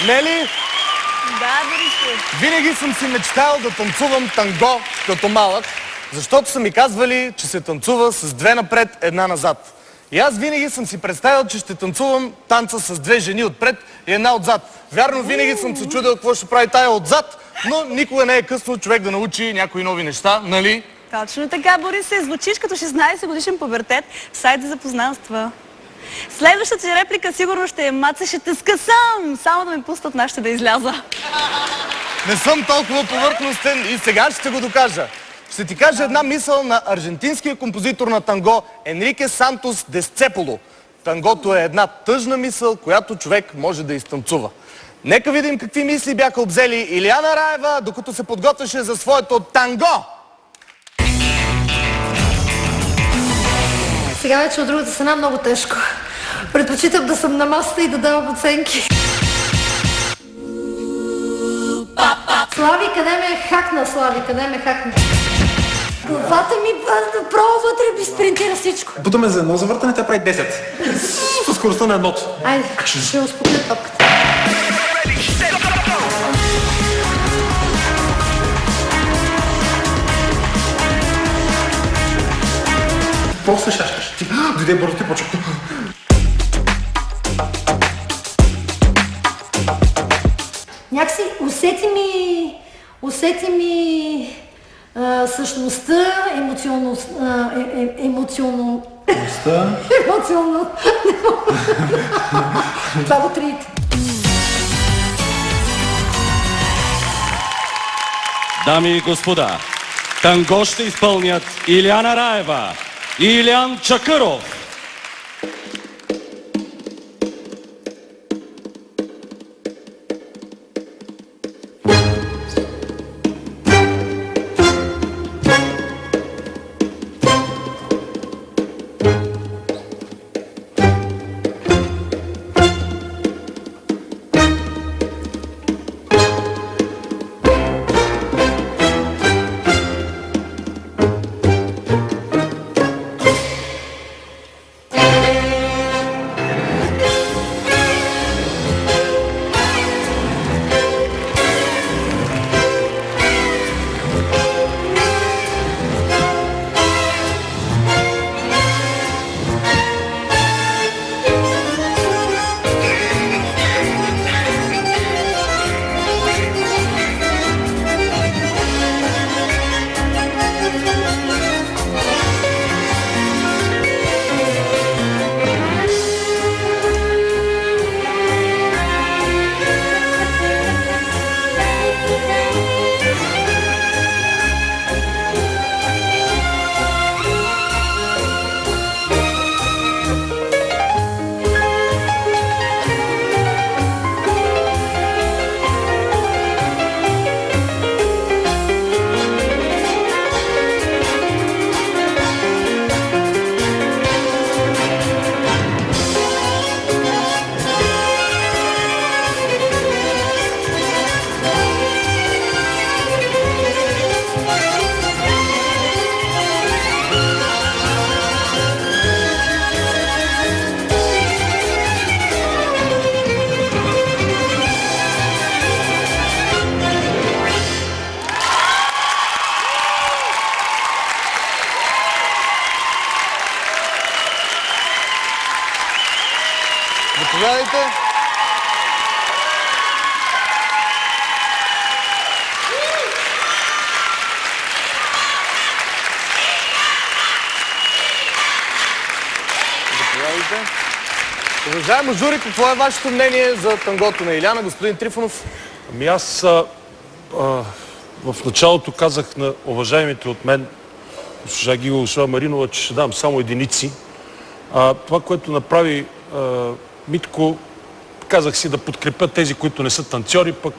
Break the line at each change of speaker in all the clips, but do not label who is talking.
Нели?
Да, Бориско.
Винаги съм си мечтал да танцувам танго като малък, защото са ми казвали, че се танцува с две напред, една назад. И аз винаги съм си представил, че ще танцувам танца с две жени отпред и една отзад. Вярно, винаги съм се чудил какво ще прави тая отзад, но никога не е късно човек да научи някои нови неща, нали?
Точно така, Борисе. Звучиш като 16 годишен пубертет в сайт за познанства. Следващата ти реплика сигурно ще е "Маце, ще те скъсам!" Само да ме пуснат нашите да изляза.
Не съм толкова повърхностен и сега ще го докажа. Ще ти кажа една мисъл на аржентинския композитор на танго Енрике Сантос Десцеполо. Тангото е една тъжна мисъл, която човек може да изтанцува. Нека видим какви мисли бяха обзели Илияна Раева, докато се подготвяше за своето танго.
Сега вече от другата страна много тежко. Предпочитам да съм на масата и да давам оценки. Слави, къде ме хакна, Слави? Къде ме хакна? Главата ми направо вътре ми спринтира всичко.
Бутаме за едно завъртане, тя прави 10. Със скоростта на едното.
Айде, ще успокоя топката.
Просто се шашкаш. Ти дойде бързо, ти почва.
Някакси усети ми същността, емоционално... Това го триите.
Дами и господа, танго ще изпълнят Илияна Раева и Илиян Чакъров.
Заповядайте. Заповядайте. Уважаемо жури, какво е вашето мнение за тангото на Илияна, господин Трифонов?
Ами аз в началото казах на уважаемите от мен, госпожа Гиго, госпожа Маринова, че ще дам само единици. Това, което направи Митко, казах си да подкрепя тези, които не са танцори, пък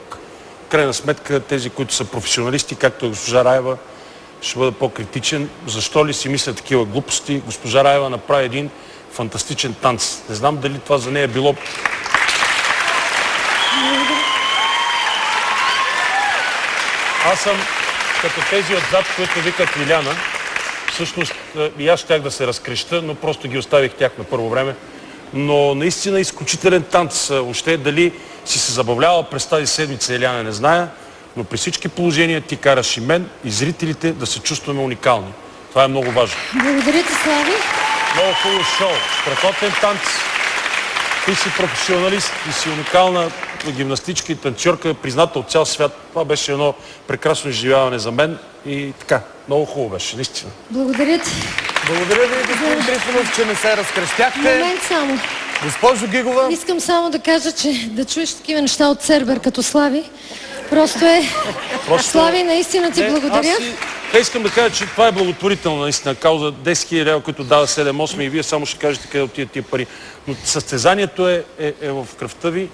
в крайна сметка тези, които са професионалисти, както е госпожа Раева, ще бъда по-критичен. Защо ли си мисля такива глупости? Госпожа Раева направи един фантастичен танц. Не знам дали това за нея е било... Аз съм като тези отзад, които викат Илияна. Всъщност и аз щях да се разкреща, но просто ги оставих тях на първо време. но наистина изключителен танц. Въобще дали си се забавлява през тази седмица, Илиана, не зная, но при всички положения ти караш и мен, и зрителите да се чувстваме уникални. Това е много важно.
Благодаря ти, Слави.
Много хубаво шоу, страхотен танц. Ти си професионалист, ти си уникална гимнастичка и танцорка, призната от цял свят. Това беше едно прекрасно изживяване за мен и така, много хубаво беше, наистина.
Благодаря ти.
Благодаря ви, господин Трифонов, че не се разкръщяхте.
Момент само.
Госпожо Гигова.
Искам само да кажа, че да чуеш такива неща от Цербер като Слави, просто е... Слави, наистина ти благодаря.
Искам да кажа, че това е благотворителна наистина кауза. 10 000 лева, които дава 7-8 и вие само ще кажете къде отиват тия пари. Но състезанието е в кръвта ви.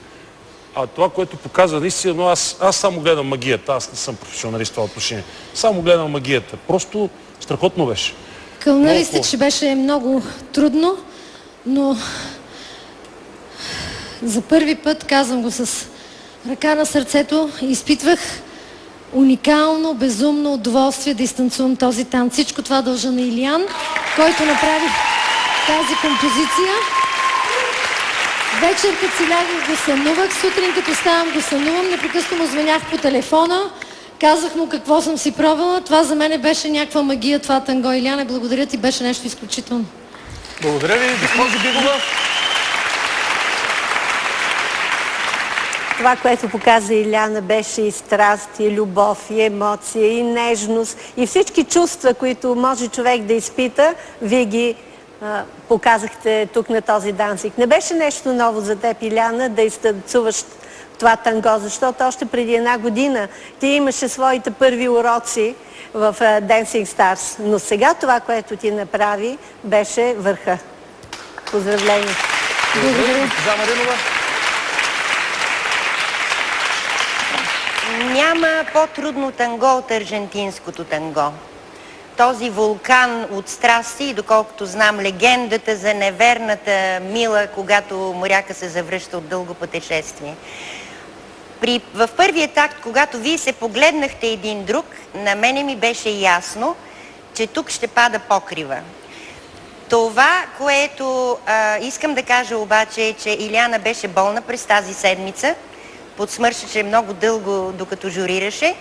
А това, което показва наистина, но аз само гледам магията. Аз не съм професионалист в това отношение. Само гледам магията. Просто страхотно беше.
Кълнали сте, че беше много трудно, но за първи път, казвам го с ръка на сърцето, изпитвах уникално, безумно удоволствие да изтанцувам този танц. Всичко това дължа на Илиян, който направи тази композиция. Вечер, като си лягах, го сънувах. Сутрин, като ставам, го сънувам. Непрекъснато му звънях по телефона. Казах му какво съм си пробвала. Това за мен беше някаква магия, това танго. Илияне, благодаря ти, беше нещо изключително.
Благодаря ви, госпожо Гигова.
Това, което показа Илияна, беше и страст, и любов, и емоция, и нежност, и всички чувства, които може човек да изпита, вие ги показахте тук на този дансинг. Не беше нещо ново за теб, Илияна, да изтанцуваш това танго, защото още преди 1 година ти имаше своите първи уроци в Dancing Stars. Но сега това, което ти направи, беше върха. Поздравления!
Благодаря. За Маринова.
Няма по-трудно танго от аржентинското танго. Този вулкан от страсти, и доколкото знам легендата за неверната Мила, когато моряка се завръща от дълго пътешествие. В първия такт, когато вие се погледнахте един друг, на мене ми беше ясно, че тук ще пада покрива. Това, което искам да кажа обаче, е, че Илияна беше болна през тази седмица, подсмършеше много дълго, докато журираше.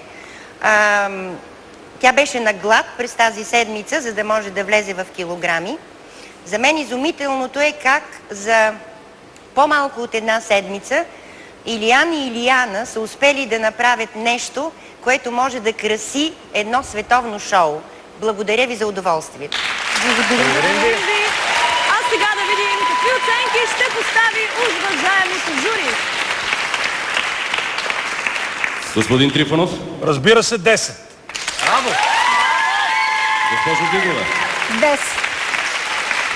Тя беше на глад през тази седмица, за да може да влезе в килограми. За мен изумителното е как за по-малко от 1 седмица Илиян и Илияна са успели да направят нещо, което може да краси едно световно шоу. Благодаря ви за удоволствието.
Благодаря ви. А сега да видим какви оценки ще постави уважаемото жури.
Господин Трифонов.
Разбира се, 10.
Браво!
Госпожо Гигова.
10.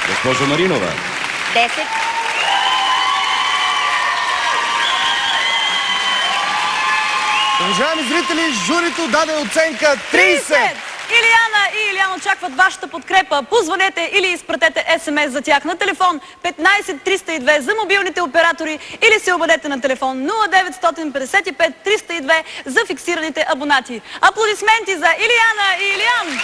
Госпожо Маринова.
10.
Уважаеми зрители, журито даде оценка 30!
Илияна и Илиян очакват вашата подкрепа. Позвонете или изпратете СМС за тях на телефон 15302 за мобилните оператори или се обадете на телефон 0955 302 за фиксираните абонати. Аплодисменти за Илияна и Илиян!